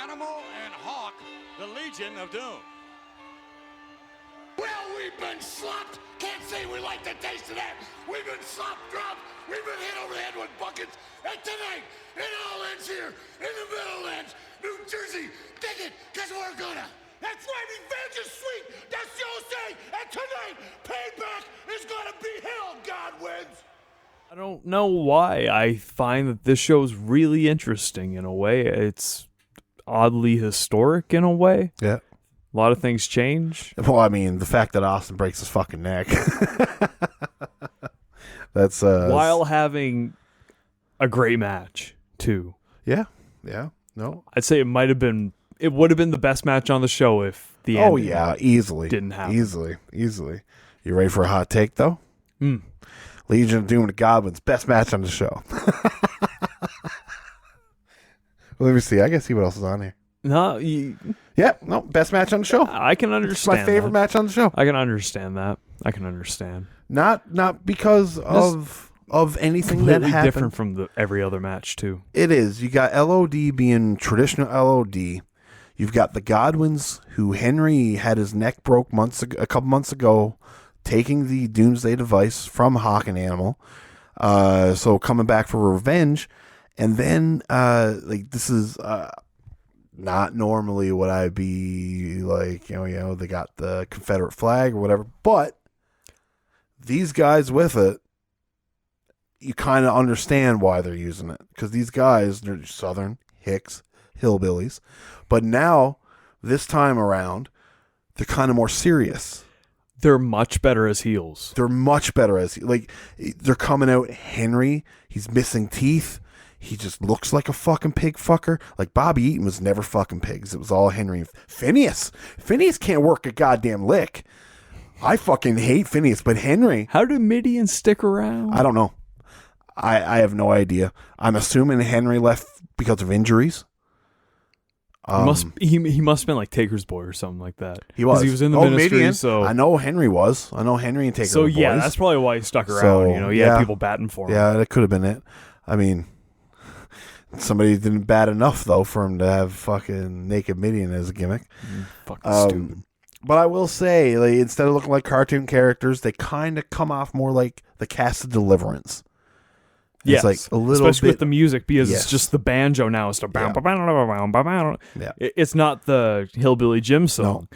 Animal and Hawk, the Legion of Doom. Well, we've been slopped. Can't say we like the taste of that. We've been slop dropped. We've been hit over the head with buckets. And tonight, it all ends here in the Meadowlands, New Jersey. Dig it, because we're gonna. That's right, revenge is sweet. That's Jose. And tonight, payback is gonna be hell, Godwins. I don't know why. I find that this show is really interesting in a way. It's oddly historic in a way. Yeah. A lot of things change. Well, I mean, the fact that Austin breaks his fucking neck. That's while having a great match, too. Yeah. No. I'd say it would have been the best match on the show if the Oh, ending yeah, easily. didn't happen. Easily. You ready for a hot take, though? Legion of Doom and the Godwins, best match on the show. Well, let me see. I can see what else is on here. No, Best match on the show. I can understand. It's my favorite match on the show. I can understand that. I can understand. Not because of anything that Completely happened. different from every other match too. It is. You got LOD being traditional LOD. You've got the Godwins, who Henry had his neck broke a couple months ago, taking the Doomsday device from Hawk and Animal. So coming back for revenge, and then this is not normally what I'd be like. They got the Confederate flag or whatever, but these guys with it, you kind of understand why they're using it, because these guys, they're Southern hicks, hillbillies, but now this time around, they're kind of more serious. They're much better as heels. They're much better as they're coming out. Henry, he's missing teeth. He just looks like a fucking pig fucker. Like Bobby Eaton was never fucking pigs. It was all Henry. Phineas can't work a goddamn lick. I fucking hate Phineas, but Henry. How did Midian stick around? I don't know. I have no idea. I'm assuming Henry left because of injuries. He must have been like Taker's boy or something like that. He was. He was in the ministry. Midian. So I know Henry was. I know Henry and Taker. So were yeah, boys. that's probably why he stuck around. So, He had people batting for him. Yeah, that could have been it. I mean, somebody didn't bat enough though for him to have fucking naked Midian as a gimmick. Fucking stupid. But I will say, instead of looking like cartoon characters, they kind of come off more like the cast of Deliverance. Yes, it's like a little especially bit with the music, because Yes. it's just the banjo now. It's Yeah. It's not the Hillbilly Jim song.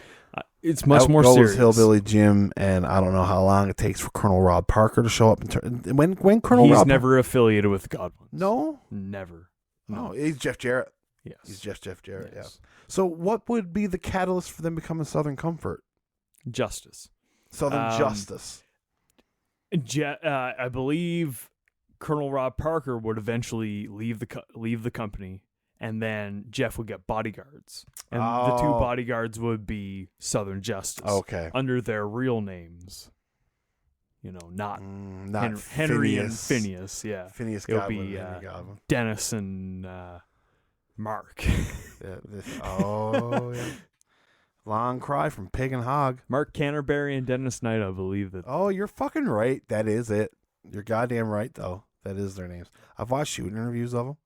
It's much more goes serious. Hillbilly Jim, and I don't know how long it takes for Colonel Rob Parker to show up. When Colonel He's Rob never affiliated with Godwins. No? Never. No, he's Jeff Jarrett. Yes. He's Jeff Jarrett, Yes. yeah. So what would be the catalyst for them becoming Southern Comfort? Justice. Southern Justice. I believe Colonel Rob Parker would eventually leave the company, and then Jeff would get bodyguards, and the two bodyguards would be Southern Justice. Okay. Under their real names. Not Not Henry and Phineas. Phineas. Yeah, Phineas It'll Godwin. be Henry Godwin. Dennis and Mark. Yeah. Long cry from Pig and Hog. Mark Canterbury and Dennis Knight, I believe that. Oh, you're fucking right. That is it. You're goddamn right, though. That is their names. I've watched shooting interviews of them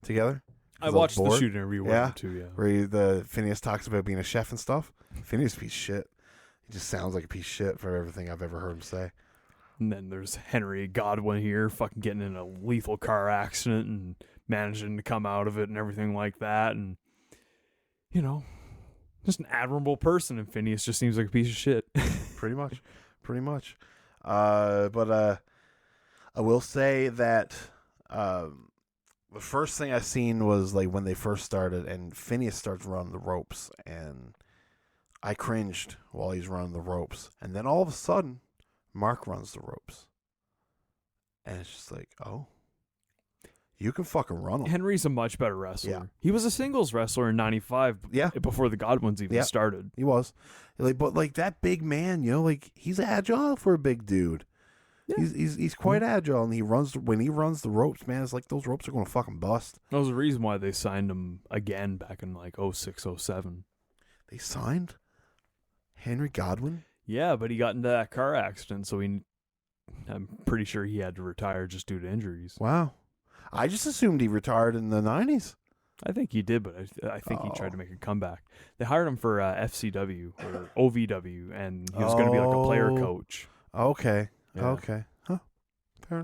together. I watched the shoot interview with him too. Yeah, where the Phineas talks about being a chef and stuff. Phineas is a piece of shit. He just sounds like a piece of shit for everything I've ever heard him say. And then there's Henry Godwin here, fucking getting in a lethal car accident and managing to come out of it and everything like that, and just an admirable person. And Phineas just seems like a piece of shit. Pretty much. But I will say that the first thing I seen was when they first started, and Phineas starts running the ropes, and I cringed while he's running the ropes, and then all of a sudden, Mark runs the ropes, and it's just like, oh, you can fucking run them. Henry's a much better wrestler. Yeah. He was a singles wrestler in '95. Yeah. Before the Godwins even started. He was, but that big man, he's agile for a big dude. Yeah. He's quite agile, and when he runs the ropes, man, it's like those ropes are going to fucking bust. That was the reason why they signed him again back in 06, 07. They signed Henry Godwin? Yeah, but he got into that car accident, so I'm pretty sure he had to retire just due to injuries. Wow. I just assumed he retired in the 90s. I think he did, but I think he tried to make a comeback. They hired him for FCW or OVW, and he was going to be like a player coach. Okay. Yeah. Okay. Huh. Fair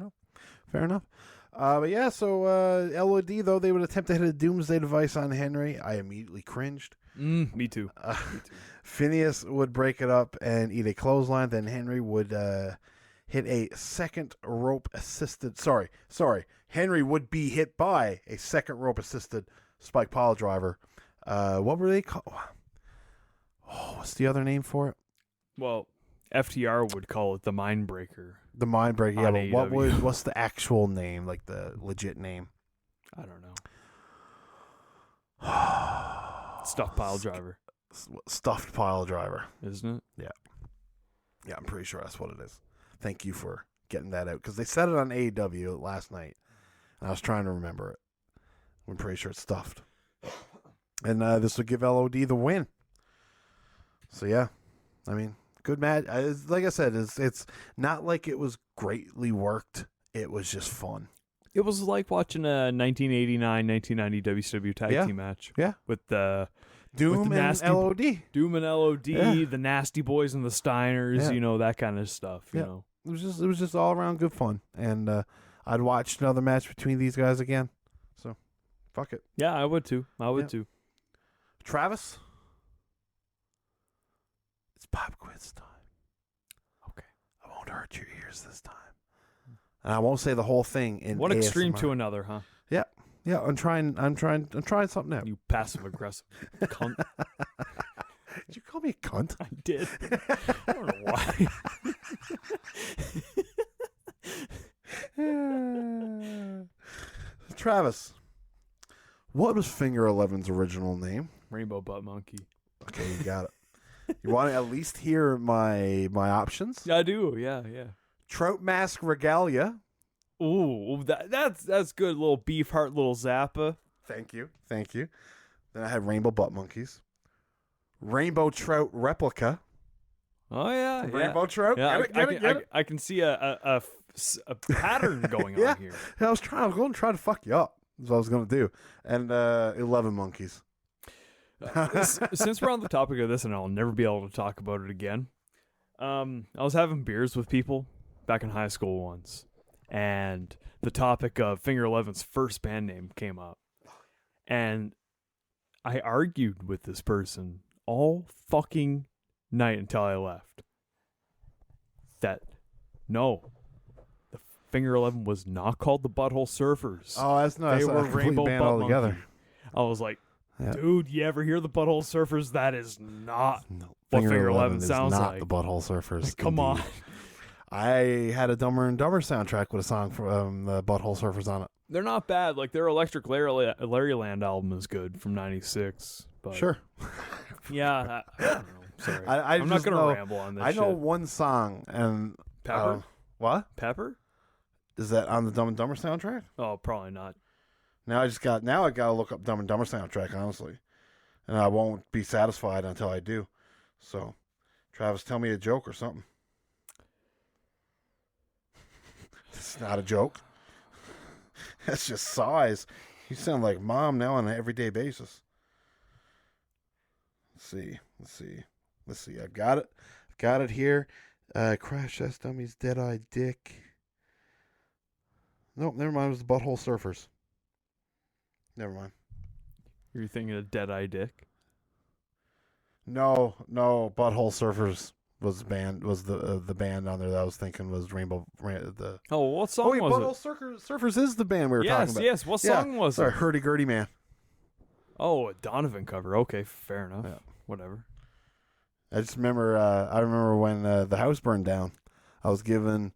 enough. But yeah, so LOD, though, they would attempt to hit a doomsday device on Henry. I immediately cringed. Me too. Phineas would break it up and eat a clothesline. Then Henry would hit a second rope assisted. Sorry. Henry would be hit by a second rope assisted spike pile driver. What were they called? Oh, what's the other name for it? Well, FTR would call it the Mind Breaker. The Mind Breaker. Yeah, but AEW. what's the actual name? Like the legit name? I don't know. Stuffed pile driver, Stuffed pile driver. isn't it? Yeah, I'm pretty sure that's what it is. Thank you for getting that out, because they said it on AEW last night, and I was trying to remember it. I'm pretty sure it's stuffed. And this would give LOD the win. So yeah, I mean, good match. Like I said, it's not like it was greatly worked. It was just fun. It was like watching a 1989-1990 WCW tag team match. Yeah. With the Doom with the and nasty, LOD. Doom and LOD, the Nasty Boys and the Steiners, Yeah. that kind of stuff. You know. It was just all around good fun, and I'd watch another match between these guys again. So, fuck it. Yeah, I would too. Too. Travis, it's pop quiz time. Okay. I won't hurt your ears this time, and I won't say the whole thing in One extreme ASMR. to another, huh? Yeah. I'm trying something out. You passive aggressive cunt. Did you call me a cunt? I did. I don't know why. Travis, what was Finger 11's original name? Rainbow Butt Monkey. Okay, you got it. You want to at least hear my options? Yeah, I do. Yeah. Trout Mask Regalia. Ooh, that's good. Little beef heart, little Zappa. Thank you. Then I had Rainbow Butt Monkeys. Rainbow Trout Replica. Oh yeah, Rainbow Trout. Yeah, Get it? I can see a pattern going on here. I was going to try to fuck you up. That's what I was going to do. And 11 Monkeys. Since we're on the topic of this, and I'll never be able to talk about it again. I was having beers with people back in high school once, and the topic of Finger 11's first band name came up, and I argued with this person all fucking night until I left. That no, the Finger 11 was not called the Butthole Surfers. Oh, that's not. They That's were a complete Rainbow band Butt altogether. Monkey. I was like, Yeah. dude, you ever hear the Butthole Surfers? That is not No, what Finger 11 is sounds not like. the Butthole Surfers. Like, come on. I had a Dumber and Dumber soundtrack with a song from the Butthole Surfers on it. They're not bad. Like, their Electric Larryland album is good from '96. But Sure. yeah, I don't know. Sorry. I'm not going to ramble on this I know shit. one song, and Pepper? what Pepper? is that on the Dumb and Dumber soundtrack? Oh, probably not. Now I got to look up Dumb and Dumber soundtrack, honestly, and I won't be satisfied until I do. So, Travis, tell me a joke or something. It's not a joke. That's just size. You sound like Mom now on an everyday basis. Let's see. I've got it here. Crash Test Dummies, Dead-Eye Dick. Nope, never mind. It was the Butthole Surfers. Never mind. You're thinking of Dead-Eye Dick? No. Butthole Surfers was the band on there that I was thinking was the. Oh, what song was Butthole Surfers is the band we were talking about. Yes. What song was Sorry, it? Hurdy Gurdy Man. Oh, a Donovan cover. Okay, fair enough. Yeah. Whatever. I just remember. I remember when the house burned down. I was given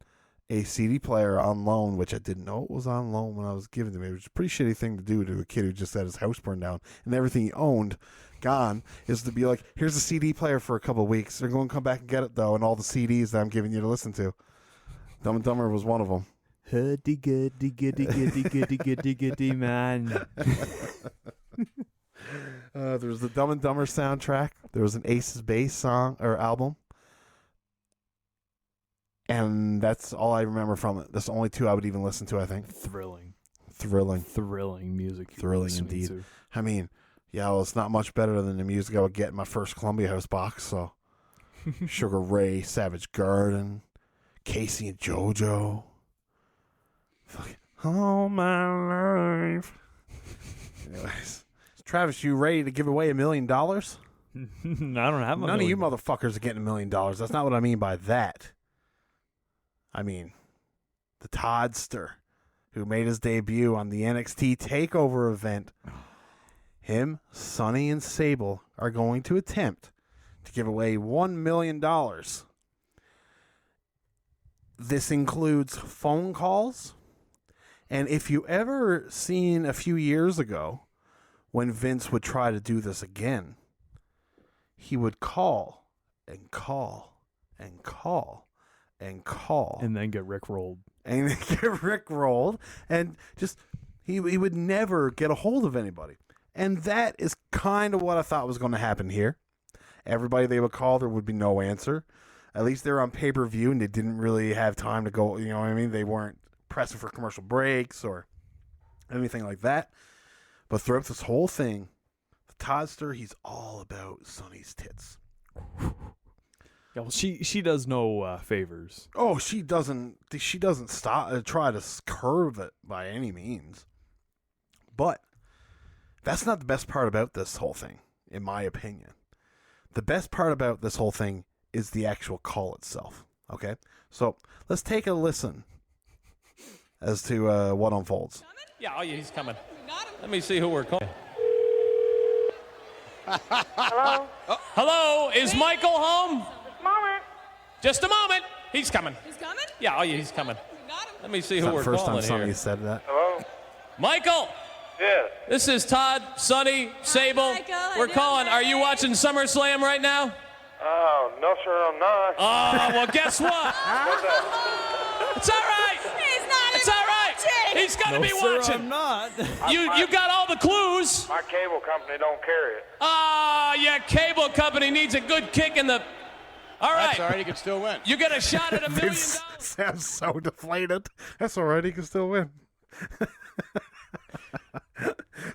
a CD player on loan, which I didn't know it was on loan when I was given to me. It was a pretty shitty thing to do to a kid who just had his house burned down and everything he owned gone. Is to be like, here's a CD player for a couple of weeks. They're going to come back and get it though, and all the CDs that I'm giving you to listen to. Dumb and Dumber was one of them. Huddy guddy guddy guddy guddy guddy guddy man. There was the Dumb and Dumber soundtrack. There was an Ace's Base song or album. And that's all I remember from it. That's the only two I would even listen to, I think. Thrilling. Thrilling. Thrilling music. you're Thrilling listening indeed. to. I mean, yeah, well, it's not much better than the music I would get in my first Columbia House box. So, Sugar Ray, Savage Garden, Casey and JoJo. Fucking all my life. Anyways, Travis, you ready to give away $1 million? I don't have None of you motherfuckers are getting $1 million. That's not what I mean by that. I mean, the Toddster, who made his debut on the NXT TakeOver event. Him, Sonny, and Sable are going to attempt to give away $1 million. This includes phone calls. And if you ever seen a few years ago when Vince would try to do this again, he would call and call and call and call. And then get rickrolled. And get rickrolled. And just, he would never get a hold of anybody. And that is kind of what I thought was going to happen here. Everybody they would call, there would be no answer. At least they're on pay-per-view and they didn't really have time to go, you know what I mean? They weren't pressing for commercial breaks or anything like that. But throughout this whole thing, the Toddster, he's all about Sonny's tits. Yeah, well, she does no favors. Oh, she doesn't stop try to curve it by any means. But that's not the best part about this whole thing, in my opinion. The best part about this whole thing is the actual call itself. Okay? So let's take a listen as to what unfolds. Yeah, oh yeah, he's coming. Let me see who we're calling. Hello? Hello, is Michael home? Moment. Just a moment. He's coming. He's coming? Yeah, oh yeah, he's coming. Let me see who It's not we're the first time calling Sonny here. said that. Hello? Michael, Yes. this is Todd, Sonny, Sable. Michael. How We're you calling. doing, Are you baby? watching SummerSlam right now? Oh, no, sir, I'm not. Oh, well, guess what? What's that? It's all right. He's not It's all right. He's gonna be watching. I'm not. You got all the clues. My cable company don't carry it. Ah, your cable company needs a good kick in the. All right. That's all right. He can still win. You get a shot at $1 million. This sounds so deflated. That's all right. He can still win.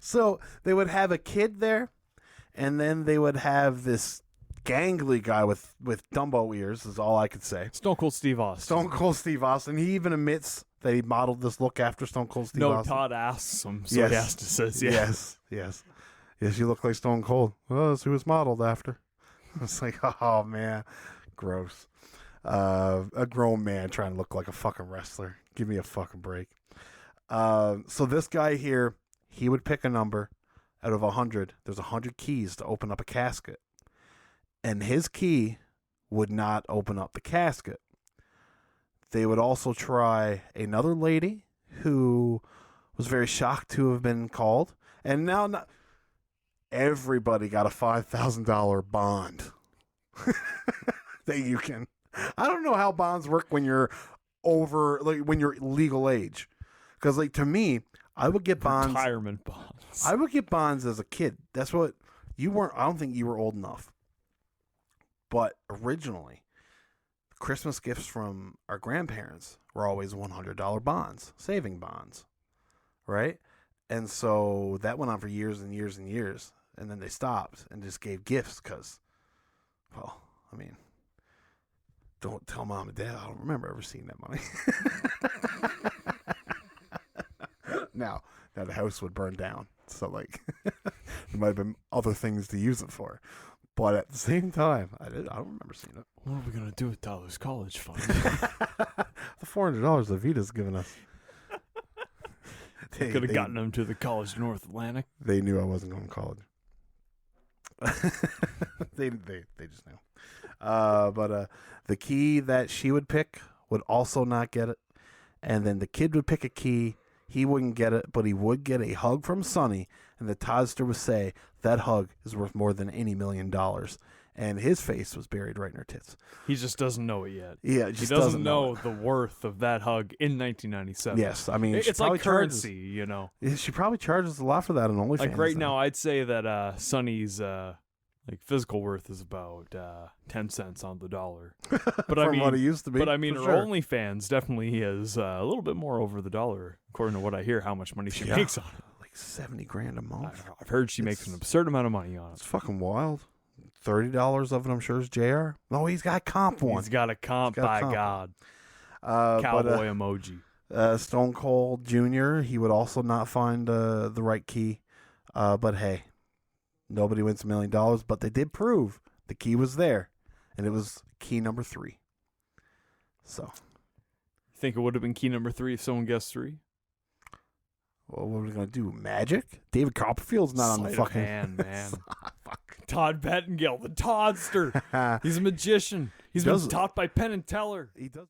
So they would have a kid there, and then they would have this gangly guy with Dumbo ears, is all I could say. Stone Cold Steve Austin. Stone Cold Steve Austin. He even admits that he modeled this look after Stone Cold Steve No, Austin. Todd asks him, so Yes. he has to says, yeah. Yes. Yes, you look like Stone Cold. Well, that's who was modeled after. It's like, oh, man. Gross. A grown man trying to look like a fucking wrestler. Give me a fucking break. So this guy here, he would pick a number out of 100. There's 100 keys to open up a casket. And his key would not open up the casket. They would also try another lady who was very shocked to have been called. And now not everybody got a $5,000 bond that you can. I don't know how bonds work when you're over, like when you're legal age. Because like to me, I would get bonds. Retirement bonds. I would get bonds as a kid. That's what you weren't. I don't think you were old enough. But originally, Christmas gifts from our grandparents were always $100 bonds, saving bonds, right? And so that went on for years and years and years. And then they stopped and just gave gifts because, well, I mean, don't tell mom and dad. I don't remember ever seeing that money. Now the house would burn down. So, like, there might have been other things to use it for. But at the same time, I don't remember seeing it. What are we going to do with Tyler's college fund? The $400 that Vita's given us. Could have gotten him to the College of North Atlantic. They knew I wasn't going to college. they just knew. But the key that she would pick would also not get it. And then the kid would pick a key. He wouldn't get it, but he would get a hug from Sonny. And the Toddster would say, that hug is worth more than any $1 million. And his face was buried right in her tits. He just doesn't know it yet. Yeah, he doesn't know the worth of that hug in 1997. Yes, I mean, it's like currency, you know. She probably charges a lot for that on OnlyFans. Like right now, I'd say that Sonny's Like physical worth is about 10 cents on the dollar. But From what it used to be. But I mean, for her sure. OnlyFans definitely is a little bit more over the dollar, according to what I hear. How much money she makes on it? Like $70,000 a month. I've heard she makes an absurd amount of money on it. It's fucking wild. $30 of it, I'm sure, is JR. No, he's got a comp one. He's got a comp, He's got a by comp. God. Cowboy emoji. Stone Cold Jr., he would also not find the right key. But hey, nobody wins $1 million, but they did prove the key was there, and it was key number 3. So, Think it would have been key number 3 if someone guessed 3? well, what are we going to do? Magic? David Copperfield's not on the Sleight of fucking... hand, man. Todd Pettengill, the Toddster. He's a magician. He's been does- taught by Penn and Teller. He does...